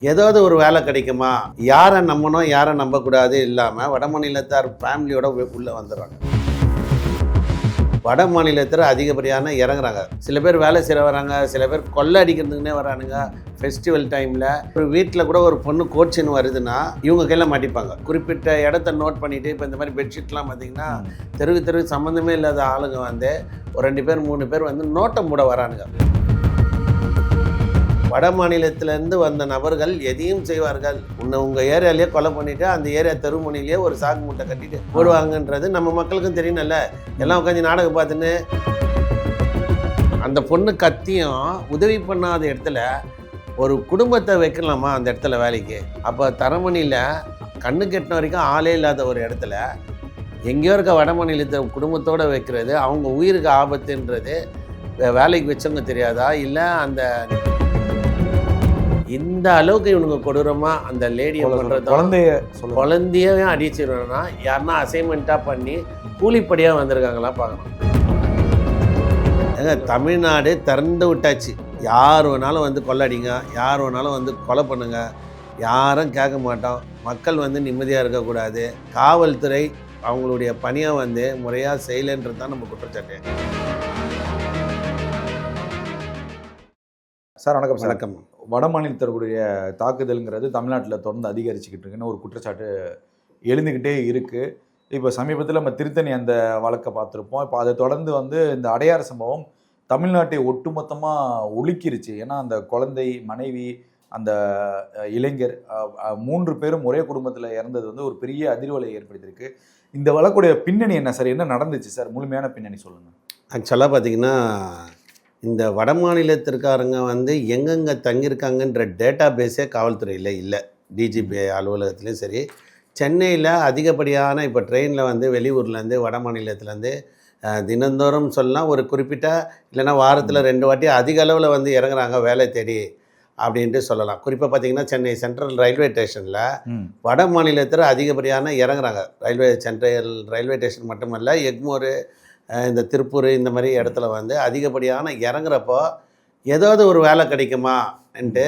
ஏதாவது ஒரு வேலை கிடைக்குமா, யாரை நம்பணும் யாரை நம்பக்கூடாது இல்லாமல் வட மாநிலத்தார் ஃபேமிலியோட உள்ளே வந்துடுறாங்க. வட மாநிலத்தில் அதிகப்படியான இறங்குறாங்க. சில பேர் வேலை செய்ய வராங்க, சில பேர் கொள்ளை அடிக்கிறதுக்குன்னே வரானுங்க. ஃபெஸ்டிவல் டைமில் ஒரு வீட்டில் கூட ஒரு பொண்ணு கோச்சின்னு வருதுன்னா இவங்க கையில் மாட்டிப்பாங்க. குறிப்பிட்ட இடத்த நோட் பண்ணிவிட்டு இப்போ இந்த மாதிரி பெட்ஷீட்லாம் பார்த்தீங்கன்னா தெருவுக்கு சம்மந்தமே இல்லாத ஆளுங்க வந்து ஒரு 2 பேர் 3 பேர் வந்து நோட்டம் போட வரானுங்க. வட மாநிலத்திலேருந்து வந்த நபர்கள் எதையும் செய்வார்கள். உங்கள் ஏரியாலேயே கொலை பண்ணிவிட்டு அந்த ஏரியா தெருமுனையிலேயே ஒரு சாக்கு மூட்டை கட்டிட்டு போடுவாங்கன்றது நம்ம மக்களுக்கும் தெரியணும்ல. எல்லாம் உட்காந்து நாடகம் பார்த்துன்னு அந்த பொண்ணு கத்தியும் உதவி பண்ணாத இடத்துல ஒரு குடும்பத்தை வைக்கலாமா அந்த இடத்துல வேலைக்கு? அப்போ தரமணியில் கண்ணு கெட்டின வரைக்கும் ஆளே இல்லாத ஒரு இடத்துல எங்கேயோ இருக்க வட மாநிலத்தை குடும்பத்தோடு வைக்கிறது அவங்க உயிருக்கு ஆபத்துன்றது வேலைக்கு வச்சவங்க தெரியாதா? இல்லை அந்த இந்த அளவுக்கு இவனுங்க கொடூரமாக அந்த லேடியை பண்ணுறது, குழந்தையவே அடிச்சிடணும்னா யாருன்னா அசைன்மெண்ட்டாக பண்ணி கூலிப்படியாக வந்திருக்காங்களா பார்க்கணும். ஏங்க தமிழ்நாடு திறந்து விட்டாச்சு. யார் வேணாலும் வந்து கொள்ளடிங்க, யார் வேணாலும் வந்து கொலை பண்ணுங்க, யாரும் கேட்க மாட்டோம். மக்கள் வந்து நிம்மதியாக இருக்கக்கூடாது. காவல்துறை அவங்களுடைய பணியை வந்து முறையாக செய்யலைன்றது தான் நம்ம குற்றச்சாட்டு. சார் வணக்கம். வணக்கம். வட மாநிலத்திற்குரிய தாக்குதல்ங்கிறது தமிழ்நாட்டில் தொடர்ந்து அதிகரிச்சுக்கிட்டு இருக்குன்னு ஒரு குற்றச்சாட்டு எழுந்துக்கிட்டே இருக்குது. இப்போ சமீபத்தில் நம்ம திருத்தணி அந்த வழக்கை பார்த்துருப்போம். இப்போ அதை தொடர்ந்து வந்து இந்த அடையாறு சம்பவம் தமிழ்நாட்டை ஒட்டுமொத்தமாக ஒழுக்கிருச்சு. ஏன்னா அந்த குழந்தை, மனைவி, அந்த இளைஞர் 3 பேரும் ஒரே குடும்பத்தில் இறந்தது வந்து ஒரு பெரிய அதிர்வலை ஏற்படுத்தியிருக்கு. இந்த வழக்குடைய பின்னணி என்ன சார்? என்ன நடந்துச்சு சார்? முழுமையான பின்னணி சொல்லுங்கள். ஆக்சுவலாக பார்த்திங்கன்னா இந்த வட மாநிலத்திற்காரங்க வந்து எங்கெங்கே தங்கியிருக்காங்கன்ற டேட்டா பேஸே காவல்துறையில் இல்லை. டிஜிபி அலுவலகத்துலேயும் சரி, சென்னையில் அதிகப்படியான இப்போ ட்ரெயினில் வந்து வெளியூர்லேருந்து வட மாநிலத்துலேருந்து தினந்தோறும் சொல்லலாம் ஒரு குறிப்பிட்ட இல்லைன்னா வாரத்தில் 2 வாட்டி அதிக அளவில் வந்து இறங்குறாங்க வேலை தேடி அப்படின்ட்டு சொல்லலாம். குறிப்பாக பார்த்திங்கன்னா சென்னை சென்ட்ரல் ரயில்வே ஸ்டேஷனில் வட மாநிலத்தில் அதிகப்படியான இறங்குறாங்க. சென்ட்ரல் ரயில்வே ஸ்டேஷன் மட்டுமல்ல, எக்மோர், இந்த திருப்பூர், இந்த மாதிரி இடத்துல வந்து அதிகப்படியான இறங்குறப்போ ஏதாவது ஒரு வேலை கிடைக்குமான்ட்டு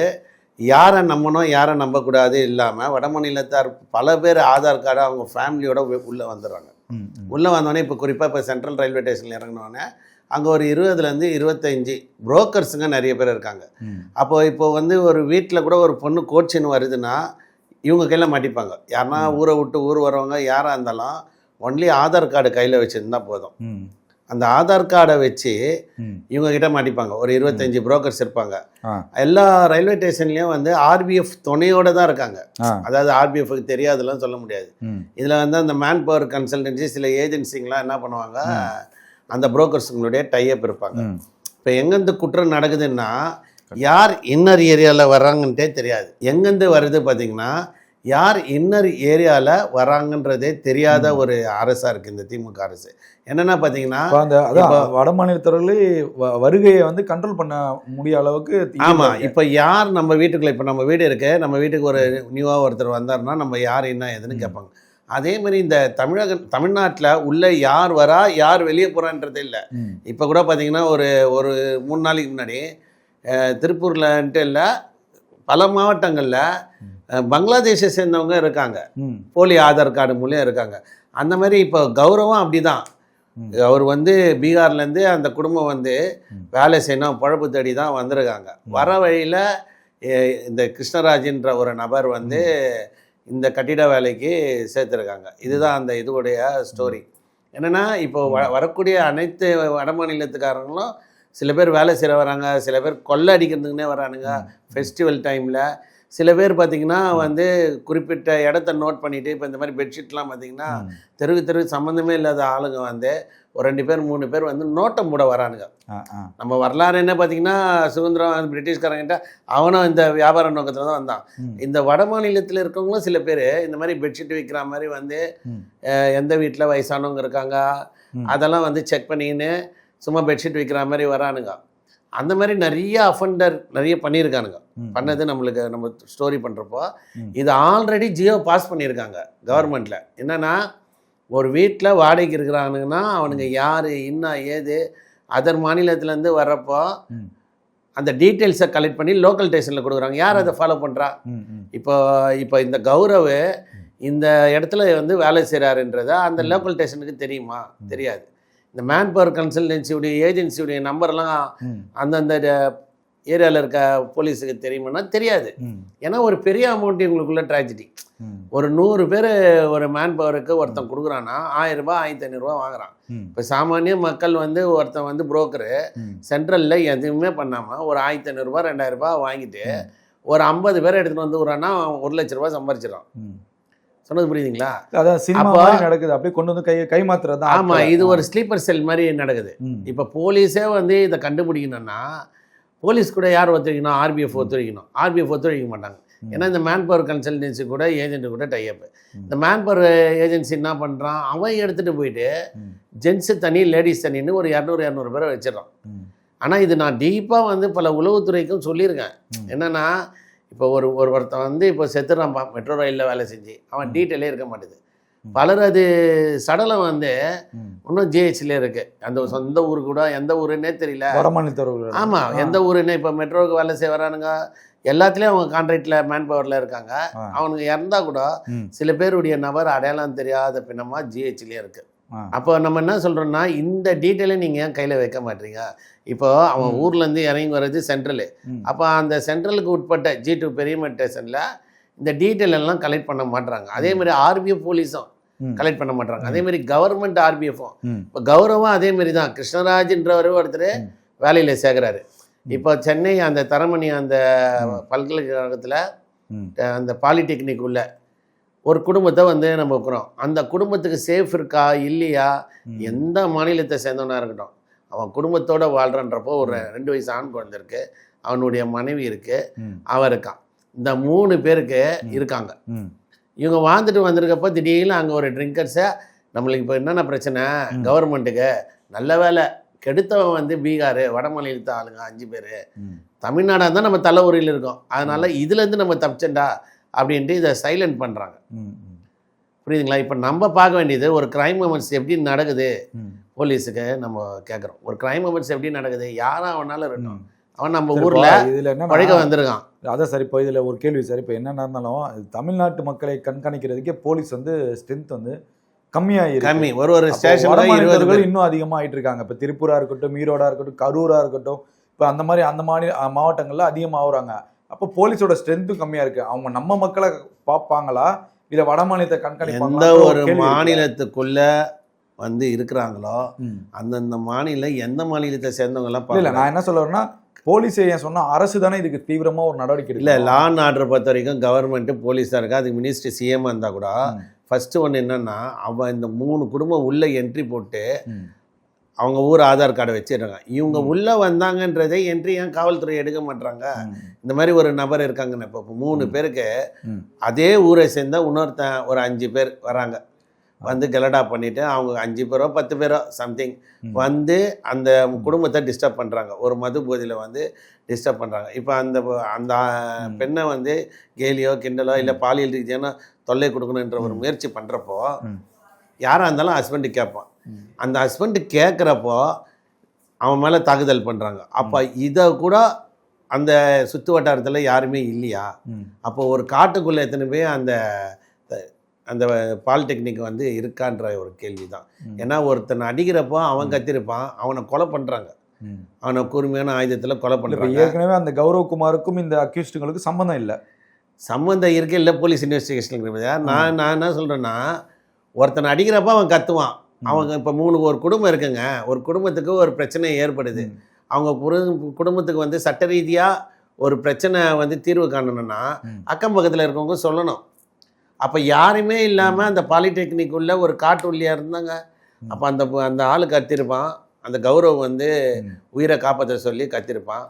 யாரை நம்பணும் யாரை நம்பக்கூடாது இல்லாமல் வட மாநிலத்தார் பல பேர் ஆதார் கார்டு அவங்க ஃபேமிலியோட உள்ளே வந்துடுறாங்க. உள்ளே வந்தோடனே இப்போ குறிப்பாக இப்போ சென்ட்ரல் ரயில்வே ஸ்டேஷனில் இறங்கினோடனே அங்கே ஒரு 20 25 புரோக்கர்ஸுங்க நிறைய பேர் இருக்காங்க. அப்போது இப்போ வந்து ஒரு வீட்டில் கூட ஒரு பொண்ணு கோச்சின்னு வருதுன்னா இவங்க கையில் மாட்டிப்பாங்க. யாருன்னா ஊரை விட்டு ஊர் வரவங்க யாராக இருந்தாலும் ஒன்லி ஆதார் கார்டு கையில் வச்சுருந்தா போதும். அந்த ஆதார் கார்டை வச்சு இவங்க கிட்ட மாட்டிப்பாங்க. ஒரு 25 புரோக்கர்ஸ் இருப்பாங்க. எல்லா ரயில்வே ஸ்டேஷன்லேயும் வந்து ஆர்பிஎஃப் துணையோடு தான் இருக்காங்க. அதாவது ஆர்பிஎஃப்க்கு தெரியாதுலாம் சொல்ல முடியாது. இதில் வந்து அந்த மேன் பவர் கன்சல்டன்சி சில ஏஜென்சிங்கெலாம் என்ன பண்ணுவாங்க, அந்த புரோக்கர்ஸுங்களுடைய டைப் இருப்பாங்க. இப்போ எங்கேருந்து குற்றம் நடக்குதுன்னா யார் இன்னர் ஏரியாவில் வர்றாங்கன்ட்டே தெரியாது. எங்கேருந்து வருது பார்த்திங்கன்னா யார் இன்னர் ஏரியாவில் வராங்கன்றதே தெரியாத ஒரு அரசாக இருக்குது இந்த திமுக அரசு. என்னென்னா பார்த்தீங்கன்னா வட மாநிலத்தவர்களே வருகையை வந்து கண்ட்ரோல் பண்ண முடிய அளவுக்கு. ஆமாம், இப்போ யார் நம்ம வீட்டுக்குள்ளே, இப்போ நம்ம வீடு இருக்கு, நம்ம வீட்டுக்கு ஒரு நியூவாக ஒருத்தர் வந்தார்னா நம்ம யார் என்ன எதுன்னு கேட்பாங்க. அதே மாதிரி இந்த தமிழ்நாட்டில் உள்ள யார் வரா யார் வெளியே போகிறான்றதே இல்லை. இப்போ கூட பார்த்தீங்கன்னா ஒரு 3 நாளைக்கு முன்னாடி திருப்பூர்லன்ட்டு இல்லை, பல மாவட்டங்களில் பங்களாதேஷை சேர்ந்தவங்க இருக்காங்க, போலி ஆதார் கார்டு மூலியம் இருக்காங்க. அந்த மாதிரி இப்போ கௌரவம் அப்படி தான். அவர் வந்து பீகார்லேருந்து அந்த குடும்பம் வந்து வேலை செய்யணும் பழப்பு தேடி தான் வந்திருக்காங்க. வர வழியில் இந்த கிருஷ்ணராஜின்ற ஒரு நபர் வந்து இந்த கட்டிட வேலைக்கு சேர்த்துருக்காங்க. இதுதான் அந்த இதுவுடைய ஸ்டோரி. என்னென்னா இப்போ வரக்கூடிய அனைத்து வட மாநிலத்துக்காரங்களும் சில பேர் வேலை செய்ய வராங்க, சில பேர் கொள்ளை அடிக்கிறதுக்குன்னே வரானுங்க. ஃபெஸ்டிவல் டைமில் சில பேர் பார்த்திங்கன்னா வந்து குறிப்பிட்ட இடத்த நோட் பண்ணிவிட்டு இப்போ இந்த மாதிரி பெட்ஷீட்லாம் பார்த்திங்கன்னா தெருவுக்கு சம்மந்தமே இல்லாத ஆளுங்க வந்து ஒரு 2 பேர் 3 பேர் வந்து நோட்டம் போட வரானுங்க. நம்ம வரலாறு என்ன பார்த்திங்கன்னா சுதந்திரம் பிரிட்டிஷ்காரங்கிட்ட அவனும் இந்த வியாபார நோக்கத்தில் தான் வந்தான். இந்த வட மாநிலத்தில் இருக்கவங்களும் சில பேர் இந்த மாதிரி பெட்ஷீட் விற்கிற மாதிரி வந்து எந்த வீட்டில் வயசானவங்க இருக்காங்க அதெல்லாம் வந்து செக் பண்ணிக்கின்னு சும்மா பெட்ஷீட் விற்கிற மாதிரி வரானுங்க. அந்த மாதிரி நிறைய அஃபெண்டர் நிறைய பண்ணியிருக்கானுங்க. பண்ணது நம்ம ஸ்டோரி பண்ணுறப்போ இது ஆல்ரெடி ஜியோ பாஸ் பண்ணியிருக்காங்க கவர்மெண்ட்டில். என்னென்னா ஒரு வீட்டில் வாடகைக்கு இருக்கிறானுங்கன்னா அவனுங்க யார் என்ன ஏது அதர் மாநிலத்திலேருந்து வர்றப்போ அந்த டீட்டெயில்ஸை கலெக்ட் பண்ணி லோக்கல் ஸ்டேஷனில் கொடுக்குறாங்க. யார் அதை ஃபாலோ பண்ணுறா? இப்போ இப்போ இந்த கௌரவ் இந்த இடத்துல வந்து வேலை செய்கிறாருன்றதா அந்த லோக்கல் ஸ்டேஷனுக்கு தெரியுமா? தெரியாது. இந்த மேன் பவர் கன்சல்டன்சியுடைய ஏஜென்சியுடைய நம்பர்லாம் அந்தந்த ஏரியாவில் இருக்க போலீஸுக்கு தெரியுமானா தெரியாது. ஏன்னா ஒரு பெரிய அமௌண்ட் இவங்களுக்குள்ள ட்ராஜடி. ஒரு 100 பேர் ஒரு மேன் பவருக்கு ஒருத்தன் கொடுக்குறான்னா 1000 ரூபாய் 1500 வாங்குறான். இப்போ சாமானிய மக்கள் வந்து ஒருத்தன் வந்து புரோக்கரு சென்ட்ரலில் எதுவுமே பண்ணாமல் ஒரு 1500 ரூபாய் 2000 ரூபாய் வாங்கிட்டு ஒரு 50 பேரை எடுத்துகிட்டு வந்து விட்றான்னா 1 லட்ச ரூபாய் சம்பாரிச்சிடறான். சொன்னது புரியுதுங்களா? அதான் சினிமா மாதிரி நடக்குது, அப்படியே கொண்டு வந்து கைமாத்துறது. ஆமாம், இது ஒரு ஸ்லீப்பர் செல் மாதிரி நடக்குது. இப்போ போலீஸே வந்து இதை கண்டுபிடிக்கணும்னா போலீஸ் கூட யார் ஒத்துழைக்கணும்? ஆர்பிஎஃப் ஒத்துழைக்கணும். ஆர்பிஎஃப் ஒத்துழைக்க மாட்டாங்க. ஏன்னா இந்த மேன் பவர் கன்சல்டன்சி கூட ஏஜென்ட்டு கூட டைப். இந்த மேன் பவர் ஏஜென்சி என்ன பண்ணுறான்? அவன் எடுத்துகிட்டு போயிட்டு ஜென்ஸு தனி லேடிஸ் தனின்னு ஒரு 200 பேரை வச்சிடறான். ஆனால் இது நான் டீப்பாக வந்து பல உளவுத்துறைக்கும் சொல்லியிருக்கேன். என்னென்னா இப்போ ஒருத்தன் வந்து இப்போ செத்துறான்ப்பா மெட்ரோ ரயிலில் வேலை செஞ்சு, அவன் டீட்டெயிலே இருக்க மாட்டேது. பலர் அது சடலம் வந்து இன்னும் ஜிஹெச்ல இருக்குது. அந்த சொந்த ஊருக்கு கூட எந்த ஊருன்னே தெரியல. ஆமாம், எந்த ஊருன்னே. இப்போ மெட்ரோவுக்கு வேலை செய்ய வரானுங்க, எல்லாத்துலேயும் அவங்க கான்ட்ராக்டில் மேன் பவரில் இருக்காங்க. அவனுக்கு இறந்தா கூட சில பேருடைய நபர் அடையாளம் தெரியாத பின்னமாக ஜிஹெச்லேயே இருக்குது. அப்போ நம்ம என்ன சொல்கிறோம்னா இந்த டீட்டெயிலை நீங்கள் ஏன் கையில் வைக்க மாட்டீங்க? இப்போ அவன் ஊர்லேருந்து இறங்கி வர்றது சென்ட்ரலு. அப்போ அந்த சென்ட்ரலுக்கு உட்பட்ட G2 பெரியமேட் ஸ்டேஷனில் இந்த டீட்டெயில் எல்லாம் கலெக்ட் பண்ண மாட்டாங்க. அதே மாதிரி ஆர்பிஎஃப் போலீஸும் கலெக்ட் பண்ண மாட்டாங்க. அதே மாதிரி கவர்மெண்ட் ஆர்பிஎஃப்பும். இப்போ கௌரவம் அதே மாதிரி தான். கிருஷ்ணராஜ்ன்றவர் ஒருத்தர் வேலையில் சேர்க்குறாரு. இப்போ சென்னை அந்த தரமணி அந்த பல்கலைக்கழகத்தில் அந்த பாலிடெக்னிக் உள்ள ஒரு குடும்பத்தை வந்து நம்ம வைக்கிறோம். அந்த குடும்பத்துக்கு சேஃப் இருக்கா இல்லையா, எந்த மாநிலத்தை சேர்ந்தவனா இருக்கட்டும், அவன் குடும்பத்தோடு வாழ்கிறன்றப்போ ஒரு 2 வயசு ஆண் குழந்தை இருக்குது, அவனுடைய மனைவி இருக்குது, அவன் இருக்கான். இந்த 3 பேருக்கு இருக்காங்க. இவங்க வாழ்ந்துட்டு வந்திருக்கப்போ திடீர்னு அங்கே ஒரு ட்ரிங்கர்ஸை நம்மளுக்கு இப்போ என்னென்ன பிரச்சனை கவர்மெண்ட்டுக்கு, நல்ல வேலை கெடுத்தவன் வந்து பீகார் வட மாநிலத்தை ஆளுங்க 5 பேர், தமிழ்நாடாக தான் நம்ம தலைவரியில் இருக்கோம், அதனால் இதுலேருந்து நம்ம தப்பிச்சண்டா அப்படின்ட்டு இதை சைலண்ட் பண்ணுறாங்க. புரியுதுங்களா? இப்போ நம்ம பார்க்க வேண்டியது ஒரு கிரைம் மூமெண்ட்ஸ் எப்படி நடக்குது. போலீஸுக்கு நம்ம கேட்குறோம், ஒரு கிரைம் மூமெண்ட்ஸ் எப்படி நடக்குது, யாராக அவனால இருக்கட்டும், அவன் நம்ம ஊரில் இதில் என்ன பழக வந்திருக்கான். அதான் சார், இப்போ இதில் ஒரு கேள்வி சார், இப்போ என்ன இருந்தாலும் தமிழ்நாட்டு மக்களை கண்காணிக்கிறதுக்கே போலீஸ் வந்து ஸ்ட்ரென்த் வந்து கம்மி. ஒரு ஸ்டேஷன் இன்னும் அதிகமாக ஆகிட்டு இருக்காங்க. இப்போ திருப்பூரா இருக்கட்டும், ஈரோடா இருக்கட்டும், கரூரா இருக்கட்டும், இப்போ அந்த மாதிரி அந்த மாவட்டங்கள்ல அதிகமாக ஆகுறாங்க. அப்போ போலீஸோட ஸ்ட்ரென்த்தும் கம்மியாக இருக்குது. அவங்க நம்ம மக்களை பார்ப்பாங்களா இல்லை வட மாநிலத்தை கண்காணிப்பாங்க? எந்த ஒரு மாநிலத்துக்குள்ள வந்து இருக்கிறாங்களோ அந்தந்த மாநிலம் எந்த மாநிலத்தை சேர்ந்தவங்கலாம் இல்லை. நான் என்ன சொல்ல வரேன்னா, போலீஸ் ஏன் சொன்னால் அரசு தானே இதுக்கு தீவிரமாக ஒரு நடவடிக்கை இல்லை. லா அண்ட் ஆர்டர் பொறுத்த வரைக்கும் கவர்மெண்ட்டு போலீஸ் தான் இருக்கா. அதுக்கு மினிஸ்ட்ரி சிஎம் இருந்தால் கூட ஃபஸ்ட்டு ஒன்று என்னென்னா, அவன் இந்த 3 குடும்பம் உள்ளே என்ட்ரி போட்டு அவங்க ஊர் ஆதார் கார்டை வச்சிடுறாங்க. இவங்க உள்ளே வந்தாங்கன்றதை என்ட்ரி ஏன் காவல்துறை எடுக்க மாட்டாங்க? இந்த மாதிரி ஒரு நபர் இருக்காங்கன்னு இப்போ 3 பேருக்கு அதே ஊரை சேர்ந்த இன்னொருத்தன் ஒரு 5 பேர் வராங்க, வந்து கலடா பண்ணிவிட்டு அவங்க 5 பேரோ 10 பேரோ சம்திங் வந்து அந்த குடும்பத்தை டிஸ்டர்ப் பண்ணுறாங்க. ஒரு மது போதையில் வந்து டிஸ்டர்ப் பண்ணுறாங்க. இப்போ அந்த அந்த பெண்ணை வந்து கேலியோ கிண்டலோ இல்லை பாலியல் ரீதியான தொல்லை கொடுக்கணுன்ற ஒரு முயற்சி பண்ணுறப்போ யாராக இருந்தாலும் ஹஸ்பண்டு கேட்பான். அந்த ஹஸ்பண்டு கேட்குறப்போ அவன் மேலே தாக்குதல் பண்ணுறாங்க. அப்போ இதை கூட அந்த சுற்று வட்டாரத்தில் யாருமே இல்லையா? அப்போ ஒரு காட்டுக்குள்ளே எத்தனை போய் அந்த அந்த பாலிடெக்னிக் வந்து இருக்கான்ற ஒரு கேள்வி தான். ஏன்னா ஒருத்தனை அடிக்கிறப்போ அவன் கத்திருப்பான், அவனை கொலை பண்ணுறாங்க, அவனை கூர்மையான ஆயுதத்தில் கொலை பண்ணுறாங்க. ஏற்கனவே அந்த கௌரவ்குமாருக்கும் இந்த அக்யூஸ்டுங்களுக்கு சம்மந்தம் இல்லை. சம்மந்தம் இருக்கே இல்லை போலீஸ் இன்வெஸ்டிகேஷன். நான் என்ன சொல்கிறேன்னா, ஒருத்தனை அடிக்கிறப்ப அவன் கத்துவான். அவங்க இப்போ 3 ஒரு குடும்பம் இருக்குங்க, ஒரு குடும்பத்துக்கு ஒரு பிரச்சனை ஏற்படுது, அவங்க குடும்பத்துக்கு வந்து சட்ட ரீதியாக ஒரு பிரச்சனை வந்து தீர்வு காணணும்னா அக்கம் பக்கத்தில் இருக்கவங்க சொல்லணும். அப்போ யாருமே இல்லாமல் அந்த பாலிடெக்னிக் உள்ள ஒரு காட்டு உள்ளியாக இருந்தாங்க. அப்போ அந்த ஆள் கத்திருப்பான், அந்த கௌரவ் வந்து உயிரை காப்பாற்ற சொல்லி கத்திருப்பான்.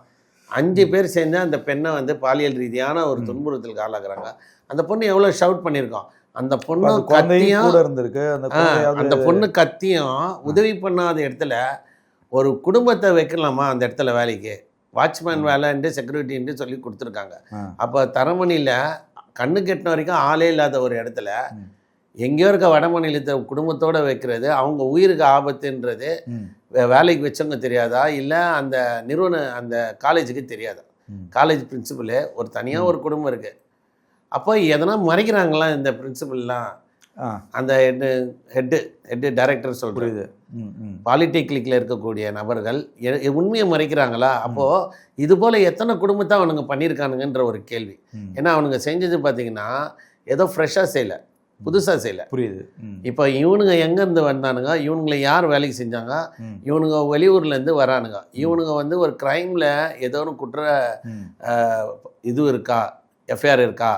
5 பேர் சேர்ந்து அந்த பெண்ணை வந்து பாலியல் ரீதியான ஒரு துன்புறுத்தலுக்கு ஆளாக்குறாங்க. அந்த பொண்ணு எவ்வளோ ஷவுட் பண்ணியிருக்கோம். அந்த பொண்ணு கத்தியும் இருந்திருக்கு, அந்த பொண்ணு கத்தியும் உதவி பண்ணாத இடத்துல ஒரு குடும்பத்தை வைக்கலாமா அந்த இடத்துல வேலைக்கு? வாட்ச்மேன் வேலைன்ட்டு செக்யூரிட்டின்ட்டு சொல்லி கொடுத்துருக்காங்க. அப்போ தரமணியில் கண்ணு கெட்டின வரைக்கும் ஆளே இல்லாத ஒரு இடத்துல எங்கேயோ இருக்க வட மாநிலத்தை குடும்பத்தோடு வைக்கிறது அவங்க உயிருக்கு ஆபத்துன்றது வேலைக்கு வச்சவங்க தெரியாதா, இல்லை அந்த அந்த காலேஜுக்கு தெரியாதா? காலேஜ் பிரின்சிபலு ஒரு தனியாக ஒரு குடும்பம் இருக்குது. அப்போ எதனா மறைக்கிறாங்களா இந்த பிரின்சிபல்லாம்? அந்த ஹெட்டு டைரக்டர் சொல்கிறது பாலிடெக்னிக்கில் இருக்கக்கூடிய நபர்கள் உண்மையை மறைக்கிறாங்களா? அப்போது இது போல் எத்தனை குடும்பத்தை அவனுங்க பண்ணியிருக்கானுங்கன்ற ஒரு கேள்வி. ஏன்னா அவனுங்க செஞ்சது பார்த்தீங்கன்னா ஏதோ ஃப்ரெஷ்ஷாக செய்யலை, புதுசாக செய்யலை. புரியுது. இப்போ இவனுங்க எங்கேருந்து வந்தானுங்க, இவனுங்களை யார் வேலைக்கு செஞ்சாங்க, இவனுங்க வெளியூர்லேருந்து வரானுங்க, இவனுங்க வந்து ஒரு க்ரைமில் ஏதோ ஒன்று குற்ற இது இருக்கா, எஃப்ஐஆர் இருக்கா,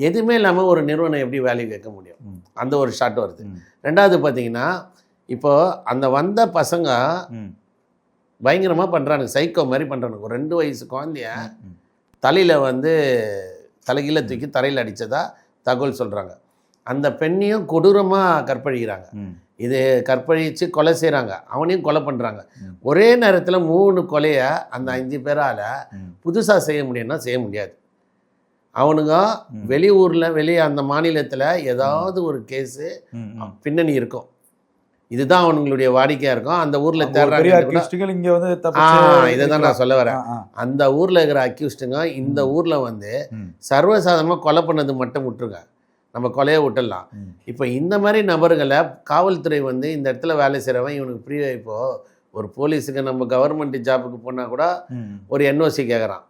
எதுவுமே இல்லாமல் ஒரு நிறுவனம் எப்படி வேலைக்கு வைக்க முடியும்? அந்த ஒரு ஷாட் வருது. ரெண்டாவது பார்த்தீங்கன்னா இப்போ அந்த வந்த பசங்க பயங்கரமாக பண்ணுறானுங்க, சைக்கோ மாதிரி பண்ணுறானுங்க. ஒரு 2 வயசு குழந்தைய தலையில் வந்து தலைகீழ தூக்கி தரையில் அடித்ததா தகவல் சொல்கிறாங்க. அந்த பெண்ணையும் கொடூரமாக கற்பழிக்கிறாங்க. இது கற்பழித்து கொலை செய்கிறாங்க, அவனையும் கொலை பண்ணுறாங்க. ஒரே நேரத்தில் 3 கொலையை அந்த 5 பேரால் புதுசாக செய்ய முடியும்னா செய்ய முடியாது. அவனுங்க வெளியே அந்த மாநிலத்தில் ஏதாவது ஒரு கேஸு பின்னணி இருக்கும், இதுதான் அவனுங்களுடைய வாடிக்கையாக இருக்கும். அந்த ஊரில் தேடுறாங்க. இங்கே வந்து இதை தான் நான் சொல்ல வரேன். அந்த ஊரில் இருக்கிற அக்யூஸ்டுங்க இந்த ஊரில் வந்து சர்வசாதாரணமாக கொலை பண்ணது மட்டும் விட்டுருங்க, நம்ம கொலையை விட்டுடலாம். இப்போ இந்த மாதிரி நபர்களை காவல்துறை வந்து இந்த இடத்துல வேலை செய்கிறவன் இவனுக்கு ஃப்ரீ. இப்போது ஒரு போலீஸுக்கு நம்ம கவர்மெண்ட் ஜாபுக்கு போனால் கூட ஒரு என்ஓசி கேட்குறான்.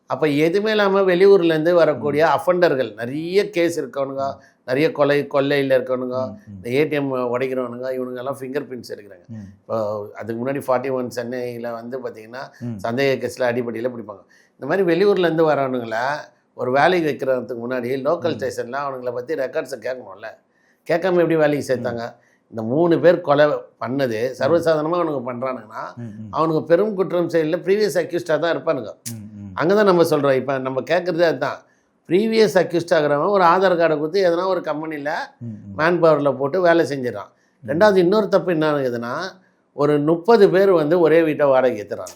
அப்போ எதுவுமே இல்லாமல் வெளியூர்லேருந்து வரக்கூடிய அஃபண்டர்கள், நிறைய கேஸ் இருக்கவனுங்க, நிறைய கொள்ளையில் இருக்கவனுங்க, இந்த ஏடிஎம் உடைக்கிறவனுங்க, இவனுங்கெல்லாம் ஃபிங்கர் பிரிண்ட்ஸ் எடுக்கிறாங்க. இப்போ அதுக்கு முன்னாடி 41 சென்னையில் வந்து பார்த்திங்கன்னா சந்தேக கேஸில் அடிப்படையில் பிடிப்பாங்க. இந்த மாதிரி வெளியூர்லேருந்து வரவனுங்களை ஒரு வேலைக்கு வைக்கிறதுக்கு முன்னாடி லோக்கல் ஸ்டேஷனில் அவனுங்களை பற்றி ரெக்கார்ட்ஸை கேட்கணும்ல. கேட்காம எப்படி வேலைக்கு சேர்த்தாங்க? இந்த 3 பேர் கொலை பண்ணது சர்வசாதாரணமாக அவனுங்க பண்ணுறானுங்கன்னா அவனுக்கு பெரும் குற்றம் செயலில் ப்ரீவியஸ் அக்யூஸ்டாக தான் இருப்பானுங்க. அங்கே தான் நம்ம சொல்கிறோம். இப்போ நம்ம கேட்குறதே அதுதான். ப்ரீவியஸ் அக்யூஸ்ட் ஆகிறவன் ஒரு ஆதார் கார்டை கொடுத்து எதனா ஒரு கம்பெனியில் மேன் பவரில் போட்டு வேலை செஞ்சிடறான். ரெண்டாவது இன்னொரு தப்பு என்ன ஆகுதுன்னா, ஒரு 30 பேர் வந்து ஒரே வீட்டை வாடகை ஏற்றுறாங்க.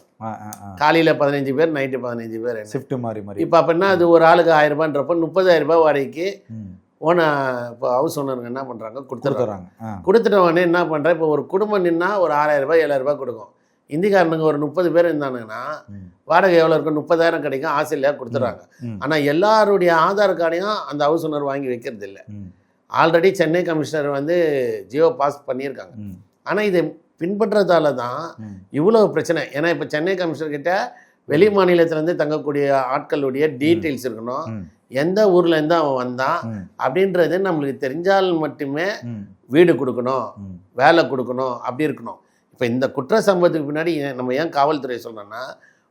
காலையில் 15 பேர், நைட்டு 15 பேர், ஷிஃப்ட் மாறி. இப்போ அப்படின்னா அது ஒரு ஆளுக்கு 1000 ரூபான்றப்போ 30,000 வாடகைக்கு இப்போ ஹவுஸ் ஓனருங்க என்ன பண்ணுறாங்க, கொடுத்துட்றாங்க. கொடுத்துட்டவொடனே என்ன பண்ணுறேன், இப்போ ஒரு குடும்பம் நின்னா ஒரு 6,000 7,000 கொடுக்கும். இந்திக்காரனுங்க ஒரு 30 பேர் இருந்தானுங்கன்னா வாடகை எவ்வளோ இருக்கும், 30,000 கிடைக்கும், ஆசையிலையாக கொடுத்துட்றாங்க. ஆனால் எல்லாருடைய ஆதார் கார்டையும் அந்த ஹவுஸ் ஓனர் வாங்கி வைக்கிறது இல்லை. ஆல்ரெடி சென்னை கமிஷனர் வந்து ஜியோ பாஸ் பண்ணியிருக்காங்க. ஆனால் இதை பின்பற்றதால தான் இவ்வளோ பிரச்சனை. ஏன்னா இப்போ சென்னை கமிஷனர்கிட்ட வெளி மாநிலத்திலேருந்து தங்கக்கூடிய ஆட்களுடைய டீட்டெயில்ஸ் இருக்கணும், எந்த ஊர்லேருந்து அவன் வந்தான் அப்படின்றது நம்மளுக்கு தெரிஞ்சால் மட்டுமே வீடு கொடுக்கணும், வேலை கொடுக்கணும், அப்படி இருக்கணும். இப்போ இந்த குற்ற சம்பவத்துக்கு பின்னாடி நம்ம ஏன் காவல்துறை சொல்கிறோன்னா,